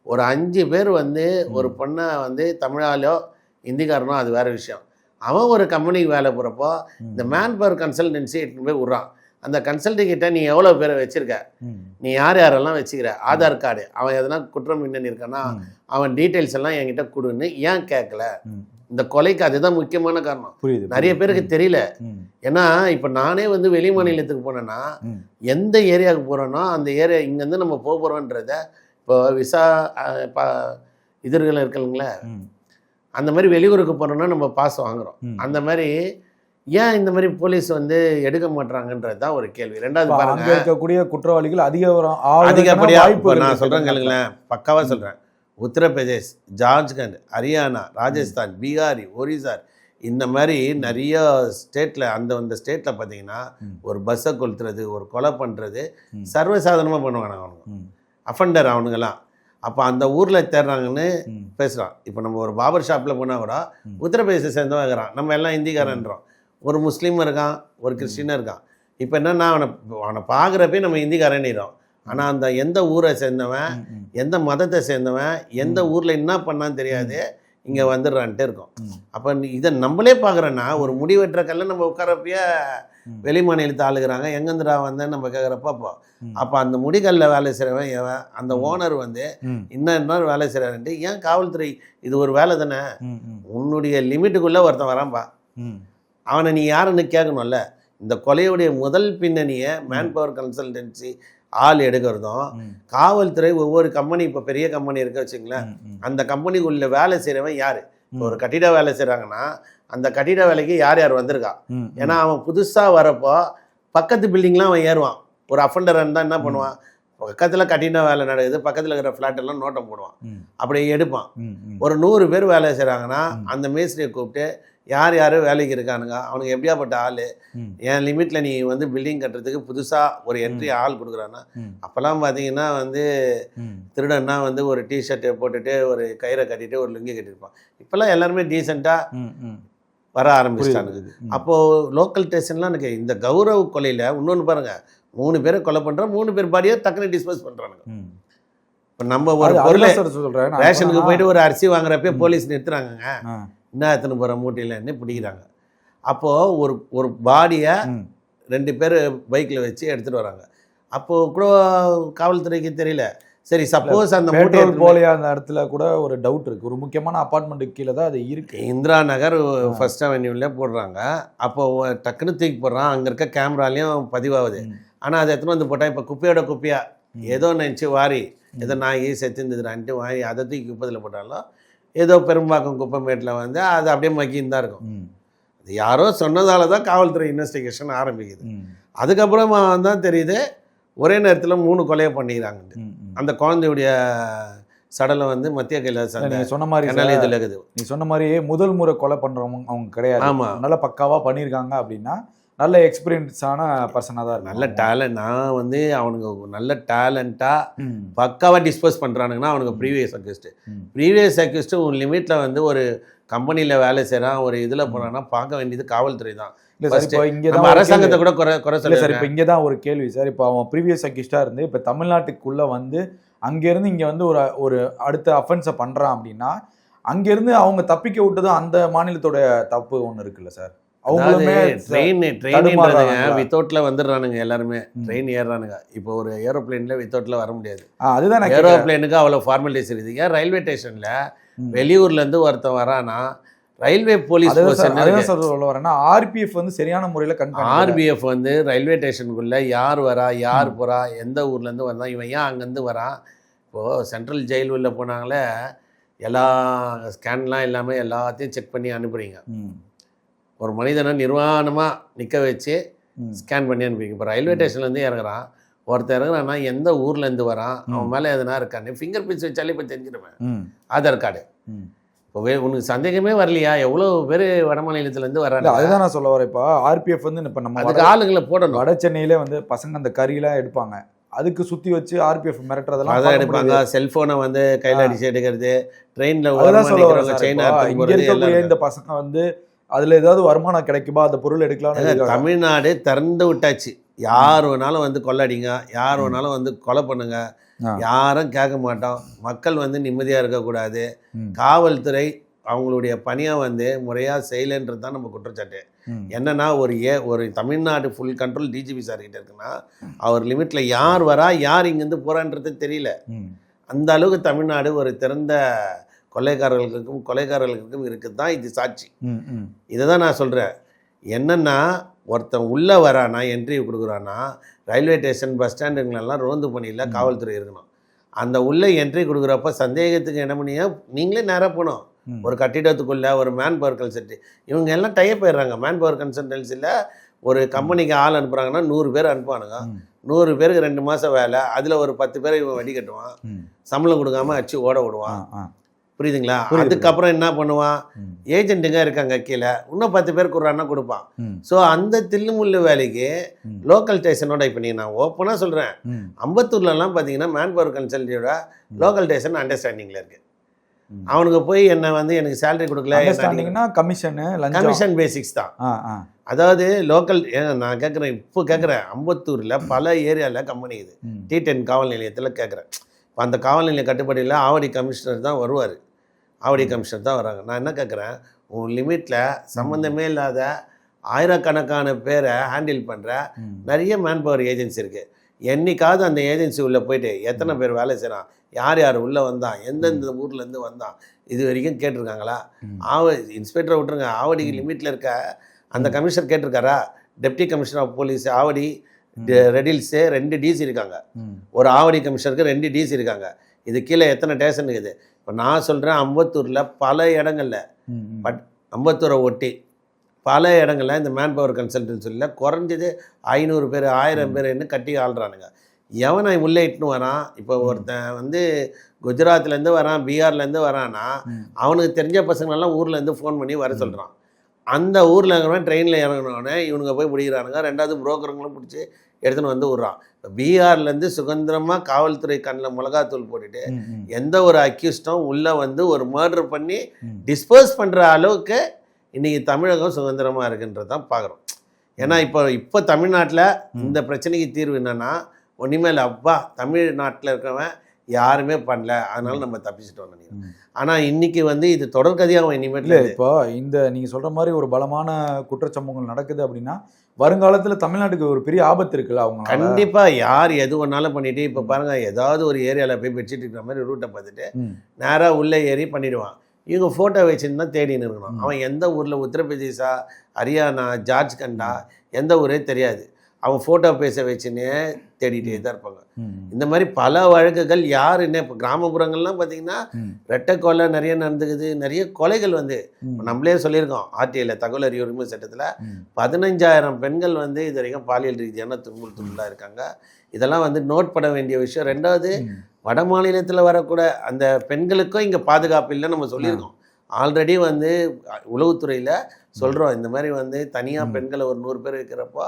ஒரு 5 பேர் வந்து ஒரு பொண்ணை வந்து தமிழாலோ இந்திக்காரனோ அது வேறு விஷயம். அவன் ஒரு கம்பெனிக்கு வேலை போகிறப்போ இந்த மேன் பவர் கன்சல்டன்சி எடுத்துன்னு போய் விட்றான். அந்த கன்சல்டிங்கிட்ட நீ எவ்வளோ பேரை வச்சுருக்க, நீ யாரெல்லாம் வச்சுக்கிற, ஆதார் கார்டு, அவன் எதனா குற்றம் பின்னணி இருக்கான்னா அவன் டீட்டெயில்ஸ் எல்லாம் என்கிட்ட கொடுன்னு ஏன் கேட்கல? இந்த கொலைக்கு அதுதான் முக்கியமான காரணம். புரியுது. நிறைய பேருக்கு தெரியல. ஏன்னா இப்போ நானே வந்து வெளி மாநிலத்துக்கு போனேன்னா எந்த ஏரியாவுக்கு போகிறோன்னா அந்த ஏரியா இங்கேருந்து நம்ம போக போகிறோன்றத இப்போ விசா இதர்கள் இருக்குங்களே, அந்த மாதிரி வெளியூருக்கு போகிறோன்னா நம்ம பாஸ் வாங்குகிறோம். அந்த மாதிரி ஏன் இந்த மாதிரி போலீஸ் வந்து எடுக்க மாட்டாங்கன்றது தான் ஒரு கேள்வி. ரெண்டாவது பாருங்க, இருக்கக்கூடிய குற்றவாளிகள் அதிகப்படியாக நான் சொல்கிறேன் கேளுங்களேன், பக்காவாக சொல்கிறேன். உத்தரப்பிரதேஷ், ஜார்க்கண்ட், ஹரியானா, ராஜஸ்தான், பீகார், ஒரிசா, இந்த மாதிரி நிறைய ஸ்டேட்டில் அந்த ஸ்டேட்டில் பார்த்தீங்கன்னா ஒரு பஸ்ஸை கொளுத்துறது, ஒரு கொலை பண்ணுறது சர்வசாதாரணமாக பண்ணுவாங்க அவனுங்க, அஃபண்டர் அவனுங்கெல்லாம். அப்போ அந்த ஊரில் தேடுறாங்கன்னு பேசுகிறான். இப்போ நம்ம ஒரு பார்பர் ஷாப்பில் போனால் கூட உத்தரப்பிரதேசை சேர்ந்தவன் இருக்கிறான், நம்ம எல்லாம் இந்திக்காரன்றோம். ஒரு முஸ்லீம் இருக்கான், ஒரு கிறிஸ்டினாக இருக்கான். இப்போ என்னன்னா அவனை பார்க்குறப்பே நம்ம இந்திக்காரன்னுறோம். ஆனால் அந்த எந்த ஊரை சேர்ந்தவன், எந்த மதத்தை சேர்ந்தவன், எந்த ஊரில் என்ன பண்ணான்னு தெரியாது, இங்கே வந்துடுறான்ட்டு இருக்கோம். அப்போ இதை நம்மளே பார்க்குறோன்னா ஒரு முடிவெற்ற கல்ல நம்ம உட்காரப்பைய வெளி மாநிலத்தை ஆளுகிறாங்க, எங்கேருந்துடா வந்தேன்னு நம்ம கேட்குறப்போ அப்போ அந்த முடிகளில் வேலை செய்கிறவன் எவன், அந்த ஓனர் வந்து இன்னும் வேலை செய்கிறான்ட்டு ஏன் காவல்துறை இது ஒரு வேலை தானே, உன்னுடைய லிமிட்டுக்குள்ளே ஒருத்தன் வரான்பா, அவனை நீ யாருன்னு கேட்கணும்ல. இந்த கொலையுடைய முதல் பின்னணியை மேன் பவர் கன்சல்டன்சி ஆள் எடுக்கிறதும், காவல்துறை ஒவ்வொரு கம்பெனி, இப்போ பெரிய கம்பெனி இருக்க வச்சுங்களேன், அந்த கம்பெனிக்குள்ள வேலை செய்கிறவன் யார், ஒரு கட்டிட வேலை செய்கிறாங்கன்னா அந்த கட்டிட வேலைக்கு யார் யார் வந்திருக்கா. ஏன்னா அவன் புதுசாக வரப்போ பக்கத்து பில்டிங்லாம் அவன் ஏறுவான். ஒரு அஃபண்டர் இருந்தால் என்ன பண்ணுவான், பக்கத்தில் கட்டிட வேலை நடக்குது, பக்கத்தில் இருக்கிற ஃப்ளாட் எல்லாம் நோட்டம் போடுவான், அப்படி எடுப்பான். ஒரு 100 பேர் வேலை செய்கிறாங்கன்னா அந்த மேஸ்திரியை கூப்பிட்டு யார் யார் வேலைக்கு இருக்கானுங்க, அவனுக்கு எப்படியாப்பட்ட ஆள், என் லிமிட்டில் நீ வந்து பில்டிங் கட்டுறதுக்கு புதுசாக ஒரு என்ட்ரி ஆள் கொடுக்குறான்னா. அப்போல்லாம் பார்த்தீங்கன்னா வந்து திருடன்னா வந்து ஒரு டிஷர்ட்டை போட்டுட்டு ஒரு கயிறை கட்டிட்டு ஒரு லுங்கி கட்டியிருப்பான். இப்போல்லாம் எல்லாருமே டீசெண்டாக வர ஆரம்பிச்சிட்டானுங்க. அப்போது லோக்கல் ஸ்டேஷன்லாம் எனக்கு இந்த கௌரவ கொலையில் இன்னொன்று பாருங்கள், 3 பேரை கொலை பண்ணுறோம், 3 பேர் பாடியை டக்குனு டிஸ்போஸ் பண்ணுறானுங்க. இப்போ நம்ம ஒரு பொருளை சொல்கிறேன், ரேஷனுக்கு போயிட்டு ஒரு அரிசி வாங்குறப்ப போலீஸ் நிறுத்துறாங்கங்க, என்ன எத்தனை போகிற மூட்டையிலன்னு பிடிக்கிறாங்க. அப்போது ஒரு பாடியை 2 பேர் பைக்கில் வச்சு எடுத்துகிட்டு வராங்க. அப்போது கூட காவல்துறைக்கு தெரியல. சரி, சப்போஸ் அந்த பெட்ரோல் போலியா அந்த இடத்துல கூட ஒரு டவுட் இருக்குது. ஒரு முக்கியமான அப்பார்ட்மெண்ட்டுக்கு கீழே தான் அது இருக்குது. இந்திரா நகர் ஃபர்ஸ்ட் அவென்யூவில் போடுறாங்க. அப்போது டக்குன்னு தூக்கி போடுறான், அங்கே இருக்க கேமராலையும் பதிவாகுது. ஆனால் அதை எத்தனை வந்து போட்டால் இப்போ குப்பையோட குப்பையா ஏதோ நினச்சி வாரி ஏதோ நாய் செத்துருந்துதுடான்ட்டு வாரி அதை தூக்கி குப்பத்தில் போட்டாலும் ஏதோ பெரும்பாக்கம் குப்பைமேட்டில் வந்து அது அப்படியே மக்கின்னு தான் இருக்கும். அது யாரோ சொன்னதால தான் காவல்துறை இன்வெஸ்டிகேஷன் ஆரம்பிக்குது. அதுக்கப்புறமா தான் தெரியுது ஒரே நேரத்தில் 3 கொலையை பண்ணிக்கிறாங்க. அந்த குழந்தையுடைய சடலை வந்து மத்திய கைலாச நீங்கள் சொன்ன மாதிரி இதில் இருக்குது. நீ சொன்ன மாதிரி முதல் முறை கொலை பண்ணுறவங்க அவங்க கிடையாது. ஆமாம், நல்லா பக்காவாக பண்ணியிருக்காங்க அப்படின்னா நல்ல எக்ஸ்பீரியன்ஸான பர்சனாக தான் இருக்கு. நல்ல டேலண்ட். நான் வந்து அவனுக்கு நல்ல டேலண்ட்டாக பக்காவாக டிஸ்போஸ் பண்ணுறானுங்கன்னா அவனுக்கு ப்ரீவியஸ் அக்யூஸ்டு ஒரு லிமிட்டில் வந்து ஒரு கம்பெனியில் வேலை செய்கிறான், ஒரு இதில் போகிறான்னா பார்க்க வேண்டியது காவல்துறை தான். அரசாங்கத்தை கூட குறை சொல்ல சார். இப்போ இங்கே தான் ஒரு கேள்வி சார். இப்போ அவன் ப்ரீவியஸ் அக்யூஸ்டாக இருந்து இப்போ தமிழ்நாட்டுக்குள்ளே வந்து அங்கேருந்து இங்கே வந்து ஒரு அடுத்த அஃபென்ஸை பண்ணுறான் அப்படின்னா அங்கேருந்து அவங்க தப்பிக்க விட்டதும் அந்த மாநிலத்தோட தப்பு ஒன்று இருக்குல்ல சார். அவங்களுமே ட்ரெயின்ன்றதுங்க வித்தவுட்ல வந்துடுறானுங்க, எல்லாருமே ட்ரெயின் ஏறுறானுங்க. இப்போ ஒரு ஏரோப்ளேன்ல வித்தவுட்ல வர முடியாது. அதுதான் ஏரோப்ளேனுக்கு அவ்வளோ ஃபார்மாலிட்டிஸ் இருக்குது. ஏன் ரயில்வே ஸ்டேஷன்ல வெளியூர்லேருந்து ஒருத்தன் வரானா ரயில்வே போலீஸ் சொல்ல வரேன்னா ஆர்பிஎஃப் வந்து சரியான முறையில் ஆர்பிஎஃப் வந்து ரயில்வே ஸ்டேஷனுக்குள்ள யார் வரா, யார் போகிறா, எந்த ஊர்லேருந்து வந்தா, இவன் ஏன் அங்கேருந்து வரான். இப்போது சென்ட்ரல் ஜெயில் உள்ள போனாங்களே எல்லா ஸ்கேன்லாம் எல்லாமே எல்லாத்தையும் செக் பண்ணி அனுப்புறீங்க. ஒரு மனிதனை நிர்வாணமாக நிற்க வச்சு ஸ்கேன் பண்ணி அனுப்பிங்க. இப்போ ரயில்வே ஸ்டேஷன்லேருந்து இறங்குறான், ஒருத்தர் இறங்குறான்னா எந்த ஊர்லேருந்து வரான், அவன் மேலே எதனா இருக்கான்னு ஃபிங்கர் பிரிண்ட்ஸ் வச்சாலே இப்போ தெரிஞ்சிடுவேன். ஆதார் கார்டு. இப்போ உனக்கு சந்தேகமே வரலையா, எவ்வளோ பேர் வட மாநிலத்துலேருந்து வர்றாங்க. அதுதான் நான் சொல்ல வரேன். இப்போ ஆர்பிஎஃப் வந்து இப்போ நம்ம அதுக்கு ஆளுங்களை போடணும். வட சென்னையிலே வந்து பசங்க அந்த கறியெல்லாம் எடுப்பாங்க, அதுக்கு சுற்றி வச்சு ஆர்பிஎஃப் மிரட்டுறதெல்லாம் அதான் எடுப்பாங்க. செல்ஃபோனை வந்து கையில் அடிச்சு எடுக்கிறது, ட்ரெயினில் இருக்கக்கூடிய இந்த பசங்க வந்து அதில் ஏதாவது வருமானம் கிடைக்குமா, அந்த பொருள் எடுக்கலாம். தமிழ்நாடு திறந்து விட்டாச்சு. யார் வேணாலும் வந்து கொள்ளடிங்க, யார் வேணாலும் வந்து கொலை பண்ணுங்க, யாரும் கேட்க மாட்டோம். மக்கள் வந்து நிம்மதியாக இருக்கக்கூடாது. காவல்துறை அவங்களுடைய பணியை வந்து முறையாக செய்யலைன்றது தான் நம்ம குற்றச்சாட்டு. என்னன்னா ஒரு Tamil Nadu full control DGP sir கிட்ட இருக்குன்னா அவர் லிமிட்டில் யார் வரா யார் இங்கேருந்து போகிறான்றது தெரியல. அந்த அளவுக்கு தமிழ்நாடு ஒரு திறந்த கொலைகாரர்களுக்கும் இருக்குது தான் இது சாட்சி. இதை தான் நான் சொல்கிறேன். என்னென்னா ஒருத்தன் உள்ளே வரானா, என்ட்ரி கொடுக்குறான்னா ரயில்வே ஸ்டேஷன் பஸ் ஸ்டாண்டுங்களெல்லாம் ரோந்து பணியில் காவல்துறை இருக்கணும். அந்த உள்ளே என்ட்ரி கொடுக்குறப்ப சந்தேகத்துக்கு என்ன பண்ணியா நீங்களே நேராக போகணும். ஒரு கட்டிடத்துக்குள்ளே ஒரு மேன் பவர் கன்சல்டி இவங்க எல்லாம் டைப் போயிடுறாங்க. மேன் பவர் கன்சல்டன்சியில் ஒரு கம்பெனிக்கு ஆள் அனுப்புகிறாங்கன்னா 100 பேர் அனுப்புவானுங்க. 100 பேருக்கு 2 மாதம் வேலை, அதில் ஒரு 10 பேரை இவன் வடி கட்டுவான், சம்பளம் கொடுக்காம அச்சு ஓட விடுவான். புரியுதுங்களா? அதுக்கப்புறம் என்ன பண்ணுவான், ஏஜென்ட்டுங்க இருக்காங்க கீழே, இன்னும் 10 பேர் கொடுறான்னா கொடுப்பான். ஸோ அந்த தில்லுமுள்ளு வேலைக்கு லோக்கல் ஸ்டேஷனோட இப்போ நான் ஓப்பனாக சொல்கிறேன், அம்பத்தூர்லலாம் பார்த்தீங்கன்னா மேன் பவர் கன்சல்டியோட லோக்கல் ஸ்டேஷன் அண்டர்ஸ்டாண்டிங்கில் இருக்குது. அவனுக்கு போய் என்ன வந்து எனக்கு சேலரி கொடுக்கல, கமிஷன் பேசிக்ஸ் தான். அதாவது லோக்கல் நான் கேட்குறேன், இப்போ கேட்குறேன், அம்பத்தூரில் பல ஏரியாவில் கம்பெனி இது, T10 காவல் நிலையத்தில் கேட்குறேன். இப்போ அந்த காவல் நிலைய கட்டுப்பாடியில் ஆவடி கமிஷனர் தான் வருவார், ஆவடி கமிஷனர் தான் வராங்க. நான் என்ன கேட்குறேன், உன் லிமிட்டில் சம்மந்தமே இல்லாத ஆயிரக்கணக்கான பேரை ஹேண்டில் பண்ணுற நிறைய மேன் பவர் ஏஜென்சி இருக்குது. என்னைக்காவது அந்த ஏஜென்சி உள்ளே போயிட்டு எத்தனை பேர் வேலை செய்கிறான், யார் யார் உள்ளே வந்தான், எந்தெந்த ஊர்லேருந்து வந்தான், இது வரைக்கும் கேட்டிருக்காங்களா? இன்ஸ்பெக்டரை விட்டுருங்க, ஆவடிக்கு லிமிட்டில் இருக்க அந்த கமிஷனர் கேட்டிருக்காரா? Deputy commissioner of police Avadi ரெடில்ஸு 2 டிசி இருக்காங்க. ஒரு ஆவடி கமிஷனருக்கு 2 டிசி இருக்காங்க. இது கீழே எத்தனை ஸ்டேஷன் இருக்குது, இப்போ நான் சொல்கிறேன், அம்பத்தூரில் பல இடங்கள்ல பட் அம்பத்தூரை ஒட்டி பல இடங்கள்ல இந்த மேன் பவர் கன்சல்டன்சியில் குறைஞ்சது 500 பேர் 1000 பேர்னு கட்டி ஆள்றானுங்க. எவனை உள்ளே இட்டுன்னு வரான்? இப்போ ஒருத்தன் வந்து குஜராத்லேருந்து வரான், பீகார்லேருந்து வரான்னா அவனுக்கு தெரிஞ்ச பசங்களெல்லாம் ஊர்லேருந்து ஃபோன் பண்ணி வர சொல்கிறான். அந்த ஊரில் இருக்கிறவன் ட்ரெயினில் இறங்கினோடனே இவனுங்க போய் பிடிக்கிறானுங்க. 2வது புரோக்கருங்களும் பிடிச்சி எடுத்துன்னு வந்து விட்றான். இப்போ பீகார்லேருந்து சுதந்திரமாக காவல்துறை கண்ணில் மிளகாத்தூள் போட்டுட்டு எந்த ஒரு அக்யூஸ்டும் உள்ளே வந்து ஒரு மர்டர் பண்ணி டிஸ்போஸ் பண்ணுற அளவுக்கு இன்றைக்கி தமிழகம் சுதந்திரமாக இருக்குன்றது தான் பார்க்குறோம். ஏன்னா இப்போ தமிழ்நாட்டில் இந்த பிரச்சனைக்கு தீர்வு என்னென்னா, ஒன்றுமே இல்லை, அப்பா தமிழ்நாட்டில் இருக்கிறவன் யாருமே பண்ணல, அதனால நம்ம தப்பிச்சிட்டோம் நினைக்கிறேன். ஆனால் இன்னைக்கு வந்து இது தொடர்கதையாக இனிமேல் இல்லை. இப்போ இந்த நீங்கள் சொல்கிற மாதிரி ஒரு பலமான குற்றச்சம்பவங்கள் நடக்குது அப்படின்னா வருங்காலத்தில் தமிழ்நாட்டுக்கு ஒரு பெரிய ஆபத்து இருக்குல்ல. அவங்க கண்டிப்பாக யார் எது ஒன்றாலும் பண்ணிட்டு, இப்போ பாருங்கள், ஏதாவது ஒரு ஏரியாவில் போய் பெட்ஷீட் இருக்கிற மாதிரி ரூட்டை பார்த்துட்டு நேராக உள்ளே ஏறி பண்ணிடுவான். இவங்க ஃபோட்டோ வச்சுன்னு தான் தேடின்னு இருக்கணும். அவன் எந்த ஊரில், உத்தரப்பிரதேசா, ஹரியானா, ஜார்ஜ்கண்டா, எந்த ஊரே தெரியாது. அவன் ஃபோட்டோ பேச வச்சுன்னே தேடிட்டே தான் இருப்பாங்க. இந்த மாதிரி பல வழக்குகள் யாருன்னு இப்போ கிராமப்புறங்கள்லாம் பார்த்தீங்கன்னா ரெட்டை கொலை நிறைய நடந்துக்குது. நிறைய கொலைகள் வந்து நம்மளே சொல்லியிருக்கோம், ஆர்டிஐயில் தகவல் அறியும் உரிமை சட்டத்தில் 15,000 பெண்கள் வந்து இது வரைக்கும் பாலியல் ரீதியான துன்புறுத்தலாக இருக்காங்க. இதெல்லாம் வந்து நோட் பண்ண வேண்டிய விஷயம். 2வது, வட மாநிலத்தில் வரக்கூட அந்த பெண்களுக்கும் இங்கே பாதுகாப்பு இல்லைன்னு நம்ம சொல்லியிருக்கோம். ஆல்ரெடி வந்து உளவுத்துறையில் சொல்கிறோம், இந்த மாதிரி வந்து தனியாக பெண்களை ஒரு 100 பேர் வைக்கிறப்போ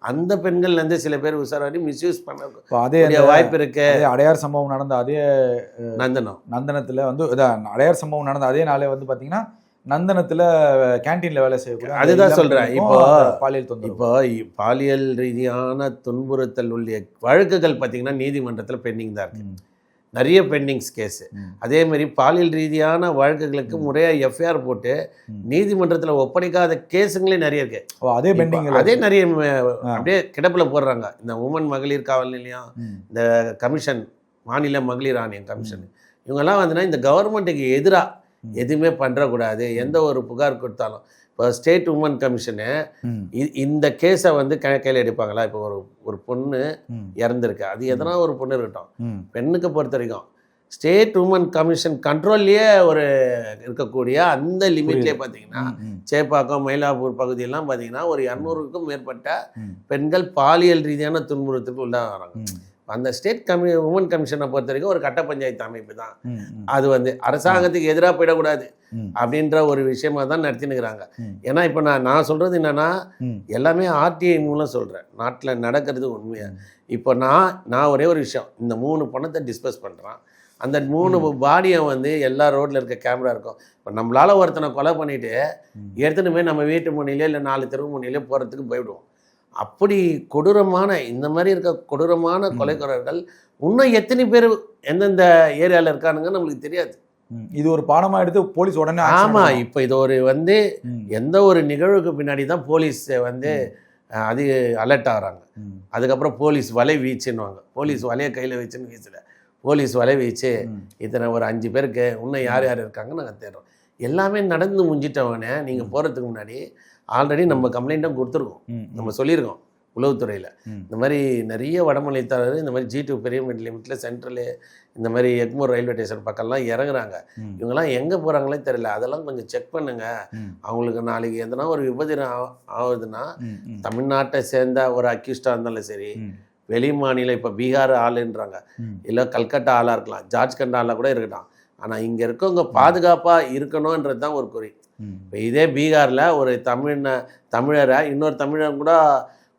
அந்த பெண்கள்லேருந்து சில பேர் விசாரணை மிஸ்யூஸ் பண்ண அதே வாய்ப்பு இருக்கு. அடையார் சம்பவம் நடந்த அதே நந்தனத்தில் வந்து அடையார் சம்பவம் நடந்த அதே நாளே வந்து பார்த்தீங்கன்னா நந்தனத்தில் கேன்டீனில் வேலை செய்யக்கூடிய, அதுதான் சொல்கிறேன். இப்போ பாலியல் ரீதியான துன்புறுத்தல் உள்ள வழக்குகள் பார்த்தீங்கன்னா நீதிமன்றத்தில் பெண்டிங் தான் இருக்குது. நிறைய பெண்டிங்ஸ் கேஸு. அதேமாரி பாலியல் ரீதியான வழக்குகளுக்கு முறையாக எஃப்ஐஆர் போட்டு நீதிமன்றத்தில் ஒப்படைக்காத கேஸுங்களே நிறைய இருக்கு. அதே பெண்டிங், அதே நிறைய அப்படியே கிடப்பில் போடுறாங்க. இந்த உமன் மகளிர் காவல் நிலையம், இந்த கமிஷன், மாநில மகளிர் ஆணையம் கமிஷன், இவங்கெல்லாம் வந்துன்னா இந்த கவர்மெண்ட்டுக்கு எதிராக எதுவுமே பண்ணுறக்கூடாது. எந்த ஒரு புகார் கொடுத்தாலும் இப்போ ஸ்டேட் உமன் கமிஷனு இந்த கேஸை வந்து கையில் எடுப்பாங்களா? இப்போ ஒரு பொண்ணு இறந்துருக்கு, அது எதனா ஒரு பொண்ணு இருக்கட்டும், பெண்ணுக்கு பொறுத்த வரைக்கும் ஸ்டேட் உமன் கமிஷன் கண்ட்ரோல்லையே ஒரு இருக்கக்கூடிய அந்த லிமிட்லேயே பார்த்தீங்கன்னா சேப்பாக்கம், மயிலாப்பூர் பகுதியெல்லாம் பார்த்தீங்கன்னா ஒரு 200க்கும் மேற்பட்ட பெண்கள் பாலியல் ரீதியான துன்புறுத்தலுக்கு உள்ளாகிறாங்க. அந்த ஸ்டேட் உமன் கமிஷனை பொறுத்த வரைக்கும் ஒரு கட்ட பஞ்சாயத்து அமைப்பு தான். அது வந்து அரசாங்கத்துக்கு எதிராக போயிடக்கூடாது அப்படின்ற ஒரு விஷயமா தான் நடத்தினுக்கிறாங்க. ஏன்னா இப்போ நான் சொல்கிறது என்னென்னா, எல்லாமே ஆர்டிஐ மூலம் சொல்கிறேன், நாட்டில் நடக்கிறது உண்மையாக. இப்போ நான் ஒரே ஒரு விஷயம், இந்த 3 பணத்தை டிஸ்பஸ் பண்ணுறான், அந்த 3 பாடியை வந்து எல்லா ரோட்டில் இருக்க கேமரா இருக்கும். இப்போ நம்மளால் ஒருத்தனை கொலை பண்ணிவிட்டு எடுத்துன்னு போய் நம்ம வீட்டு முனையிலே இல்லை 4 தெரு முனையிலே போகிறதுக்கு போயிடுவோம். அப்படி கொடூரமான இந்த மாதிரி இருக்க கொடூரமான கொலைக்காரர்கள் இன்னும் எத்தனை பேர் எந்தெந்த ஏரியாவில் இருக்கானுங்க நம்மளுக்கு தெரியாது. இது ஒரு பாடமாக எடுத்து போலீஸ் உடனே, ஆமாம், இப்போ இது ஒரு வந்து எந்த ஒரு நிகழ்வுக்கு பின்னாடி தான் போலீஸ் வந்து அது அலர்ட் ஆகிறாங்க. அதுக்கப்புறம் போலீஸ் வலை வீச்சுன்னுவாங்க. போலீஸ் வலையை கையில் வச்சுன்னு வீசல, போலீஸ் வலை வீச்சு இத்தனை ஒரு 5 பேருக்கு இன்னும் யார் யார் இருக்காங்கன்னு நாங்கள் தேடுறோம். எல்லாமே நடந்து முடிஞ்சிட்டவனே நீங்கள் போகிறதுக்கு முன்னாடி ஆல்ரெடி நம்ம கம்ப்ளைண்ட்டும் கொடுத்துருக்கோம், நம்ம சொல்லியிருக்கோம் உளவுத்துறையில். இந்த மாதிரி நிறைய வடமாநிலத்தாளர் இந்த மாதிரி G2 பெரிய லிமிட்டில் சென்ட்ரலு இந்த மாதிரி எக்மோர் ரயில்வே ஸ்டேஷன் பக்கம்லாம் இறங்குறாங்க. இவங்கெல்லாம் எங்கே போகிறாங்களே தெரியல, அதெல்லாம் கொஞ்சம் செக் பண்ணுங்கள். அவங்களுக்கு நாளைக்கு எதனா ஒரு விபத்து ஆகுதுன்னா தமிழ்நாட்டை சேர்ந்த ஒரு அக்யூஸ்டாக இருந்தாலும் சரி, வெளி மாநிலம் இப்போ பீகார் ஆளுன்றாங்க, இல்லை கல்கட்டா ஆளாக இருக்கலாம், ஜார்ஜ்கண்ட் ஆளாக கூட இருக்கட்டும், ஆனால் இங்கே இருக்கவங்க பாதுகாப்பாக இருக்கணுன்றது தான் ஒரு குறி. இப்போ இதே பீகாரில் ஒரு தமிழரை இன்னொரு தமிழன் கூட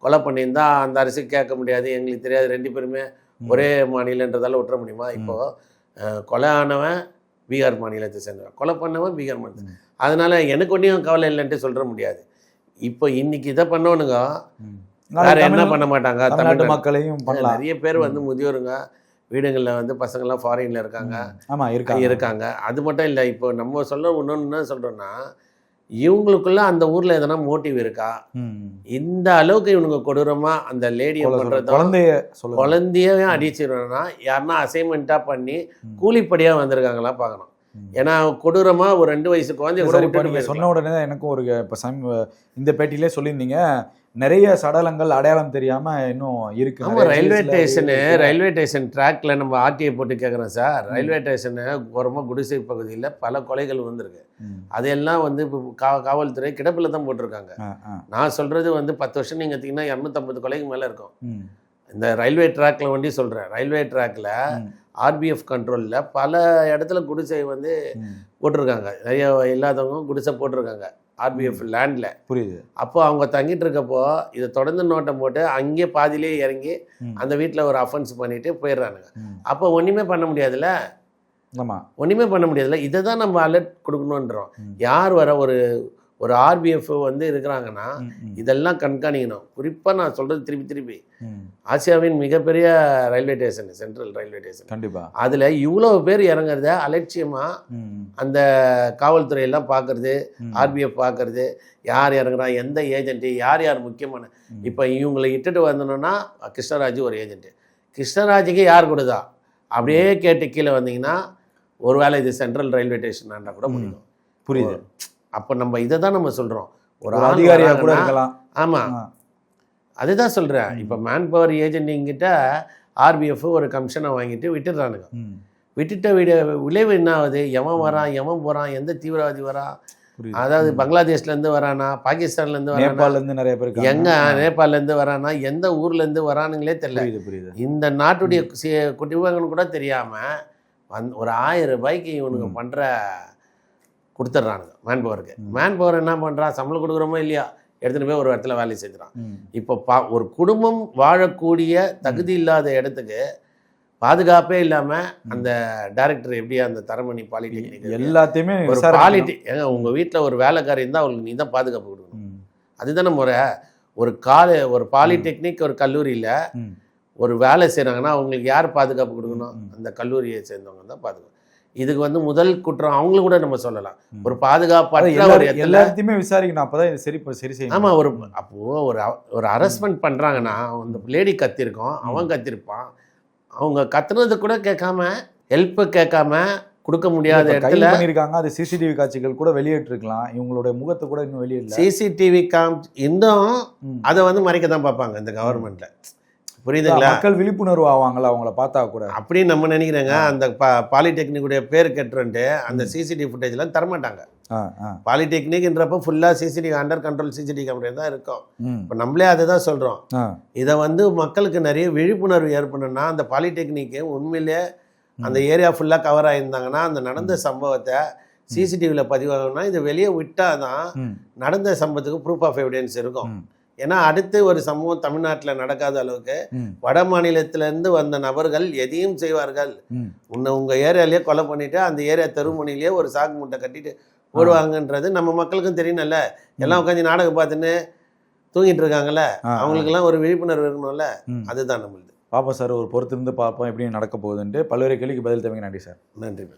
கொலை பண்ணியிருந்தா அந்த அரசு கேட்க முடியாது, எங்களுக்கு தெரியாது, 2 பேருமே ஒரே மாநிலன்றதால விட்டுற முடியுமா? இப்போது கொலை ஆனவன் பீகார் மாநிலத்தை சேர்ந்தவன், கொலை பண்ணவன் பீகார் மாநிலத்தை, அதனால் எனக்கு ஒன்றையும் கவலை இல்லைன்ட்டு சொல்கிற முடியாது. இப்போ இன்னைக்கு இதை பண்ணவனுங்க வேறு என்ன பண்ண மாட்டாங்க? தமிழ்நாட்டு மக்களையும் நிறைய பேர் வந்து முதியோருங்க வீடுகளில் வந்து பசங்கள்லாம் ஃபாரினில் இருக்காங்க. ஆமாம், இருக்காங்க. அது மட்டும் இல்லை, இப்போ நம்ம இன்னொன்று என்ன சொல்கிறோன்னா, இவங்களுக்குள்ள அந்த ஊரில் எதனா மோட்டிவ் இருக்கா? இந்த அளவுக்கு இவனுங்க கொடூரமாக அந்த லேடியை பண்ணுறது, குழந்தையே அடிச்சிடணும்னா யாருன்னா அசைன்மெண்ட்டாக பண்ணி கூலிப்படியாக வந்திருக்காங்களா பார்க்கணும். ஏன்னா கொடூரமா ஒரு 2 வயசு குழந்தைய கூட சரி, இப்போ விட்டுட்டு நீங்கள் சொன்ன போயிருக்கலாம். உடனே தான் எனக்கும் ஒரு இப்போ இந்த பேட்டியிலே சொல்லியிருந்தீங்க நிறைய சடலங்கள் அடையாளம் தெரியாம இன்னும் இருக்கு. ஆமா, ரயில்வே ஸ்டேஷன் ட்ராக்ல நம்ம ஆர்டிஐ போட்டு கேட்குறோம் சார். ரயில்வே ஸ்டேஷனு ஓரமாக குடிசை பகுதியில் பல கொலைகள் வந்திருக்கு. அதையெல்லாம் வந்து இப்போ காவல்துறை கிடப்பில் தான் போட்டிருக்காங்க. நான் சொல்றது வந்து 10 வருஷம் நீங்கள் எடுத்தீங்கன்னா 250 கொலைக்கு மேலே இருக்கும். இந்த ரயில்வே ட்ராக்ல வண்டி சொல்கிறேன். ரயில்வே ட்ராக்ல ஆர்பிஎஃப் கண்ட்ரோலில் பல இடத்துல குடிசை வந்து போட்டிருக்காங்க. நிறைய இல்லாதவங்க குடிசை போட்டிருக்காங்க ஆர்பிஎஃப் லேண்டில். புரியுது. அப்போ அவங்க தங்கிட்டு இருக்கப்போ இதை தொடர்ந்து நோட்டம் போட்டு அங்கேயே பாதியிலே இறங்கி அந்த வீட்டில் ஒரு அஃபென்ஸ் பண்ணிட்டு போயிடுறானுங்க. அப்போ ஒன்றுமே பண்ண முடியாதுல்ல. ஆமாம், ஒன்றுமே பண்ண முடியாதுல்ல. இதை தான் நம்ம அலர்ட் கொடுக்கணுன்றோம். யார் வர ஒரு ஆர்பிஎஃப் வந்து இருக்கிறாங்கன்னா இதெல்லாம் கண்காணிக்கணும். குறிப்பாக நான் சொல்கிறது திருப்பி ஆசியாவின் மிகப்பெரிய railway station, central railway station. கண்டிப்பாக அதில் இவ்வளோ பேர் இறங்குறத அலட்சியமாக அந்த காவல்துறையெல்லாம் பார்க்குறது, ஆர்பிஎஃப் பார்க்குறது, யார் இறங்குறா, எந்த ஏஜென்ட்டு, யார் முக்கியமான. இப்போ இவங்களை இட்டுட்டு வந்தோன்னா கிருஷ்ணராஜ் ஒரு ஏஜென்ட்டு. கிருஷ்ணராஜுக்கு யார் கொடுதா அப்படியே கேட்டு கீழே வந்தீங்கன்னா ஒருவேளை இது சென்ட்ரல் ரயில்வே ஸ்டேஷனாண்டா கூட முடியும். புரியுது. அப்போ நம்ம இதை தான் நம்ம சொல்கிறோம். ஒரு அதிகாரியாக கூட இருக்கலாம். ஆமாம், அதுதான் சொல்கிறேன். இப்போ மேன் பவர் ஏஜென்ட்டுங்கிட்ட ஆர்பிஎஃப் ஒரு கமிஷனை வாங்கிட்டு விட்டுடுறானுங்க. விட்டுட்ட விளைவு என்ன ஆகுது? எவன் வரான், எவன் போகிறான், எந்த தீவிரவாதி வரான், அதாவது பங்களாதேஷ்லேருந்து வரானா, பாகிஸ்தான்லேருந்து வரானா, நேபாளிலேருந்து நிறைய பேர் எங்கே நேபாளிலேருந்து வரானா, எந்த ஊர்லேருந்து வரானுங்களே தெரியல. புரியுது. இந்த நாட்டுடைய குடிமகன் கூட தெரியாமல் ஒரு 1000 ரூபாய்க்கு இவனுங்க பண்ணுற கொடுத்துட்றானுங்க மேன் பவருக்கு. மேன் பவர் என்ன பண்ணுறான்? சம்பளம் கொடுக்குறோமோ இல்லையா, எடுத்துகிட்டு போய் ஒரு இடத்துல வேலை செஞ்சுறான். இப்போ ஒரு குடும்பம் வாழக்கூடிய தகுதி இல்லாத இடத்துக்கு பாதுகாப்பே இல்லாமல் அந்த டைரக்டர் எப்படி அந்த தரமணி பாலிடெக்னிக் எல்லாத்தையுமே ஒரு ஏங்க உங்கள் வீட்டில் ஒரு வேலைக்காரி இருந்தால் அவங்களுக்கு நீ தான் பாதுகாப்பு கொடுக்கணும். அதுதானே முறை. ஒரு பாலிடெக்னிக் ஒரு கல்லூரியில் ஒரு வேலை செய்கிறாங்கன்னா அவங்களுக்கு யார் பாதுகாப்பு கொடுக்கணும்? அந்த கல்லூரியை சேர்ந்தவங்க தான் பாதுகாப்பு. இதுக்கு வந்து முதல் குற்றம் அவங்களுக்கு கூட நம்ம சொல்லலாம். ஒரு பாதுகாப்பற்ற ஒரு எல்லாத்தையுமே விசாரிக்கணும். அப்பதான் இது சரி செய்யணும். ஆமா, அப்போ ஒரு அரஸ்ட்மெண்ட் பண்றாங்கன்னா அந்த லேடி கத்திருக்கோம், அவன் கத்திருப்பான். அவங்க கத்துனது கூட கேட்காம, ஹெல்ப் கேட்காம கொடுக்க முடியாத இடத்துல பண்ணிருக்காங்க. அது சிசிடிவி காட்சிகள் கூட வெளியிட்டிருக்கலாம். இவங்களுடைய முகத்தை கூட இன்னும் வெளியிடல. சிசிடிவி இன்னும் அதை வந்து மறைக்க தான் பார்ப்பாங்க இந்த கவர்மெண்ட்ல. புரியுதுங்களா? மக்கள் விழிப்புணர்வு ஆவாங்களா அவங்கள பார்த்தா கூட அப்படின்னு நம்ம நினைக்கிறேங்க. அந்த பாலிடெக்னிக்குடைய பேர் கெட்டுன்ட்டு அந்த சிசிடிவி ஃபுட்டேஜ்லாம் தரமாட்டாங்க. பாலிடெக்னிக்ன்றப்ப ஃபுல்லாக CCTV under control CCTV camera தான் இருக்கும். இப்போ நம்மளே அதை தான் சொல்கிறோம். இதை வந்து மக்களுக்கு நிறைய விழிப்புணர்வு ஏற்படணும்னா அந்த பாலிடெக்னிக்கு உண்மையிலே அந்த ஏரியா ஃபுல்லாக கவர் ஆகியிருந்தாங்கன்னா அந்த நடந்த சம்பவத்தை சிசிடிவியில் பதிவாகணும்னா இதை வெளியே விட்டால் தான் நடந்த சம்பவத்துக்கு ப்ரூஃப் ஆஃப் எவிடன்ஸ் இருக்கும். ஏன்னா அடுத்து ஒரு சம்பவம் தமிழ்நாட்டில் நடக்காத அளவுக்கு வட மாநிலத்திலேருந்து வந்த நபர்கள் எதையும் செய்வார்கள். உங்கள் ஏரியாலேயே கொலை பண்ணிவிட்டு அந்த ஏரியா தெருமுனையிலேயே ஒரு சாக்கு மூட்டை கட்டிட்டு போடுவாங்கன்றது நம்ம மக்களுக்கும் தெரியணும்ல. எல்லாம் உட்காந்து நாடகம் பார்த்துன்னு தூங்கிட்டு இருக்காங்கல்ல, அவங்களுக்கெல்லாம் ஒரு விழிப்புணர்வு இருக்கணும்ல. அதுதான் நம்மளுது. பாப்போம் சார், ஒரு பொறுத்திருந்து பார்ப்போம் எப்படி நடக்க போகுதுன்ட்டு. பல்வேறு கேள்விக்கு பதில் தேவைங்க. நன்றி சார். நன்றி.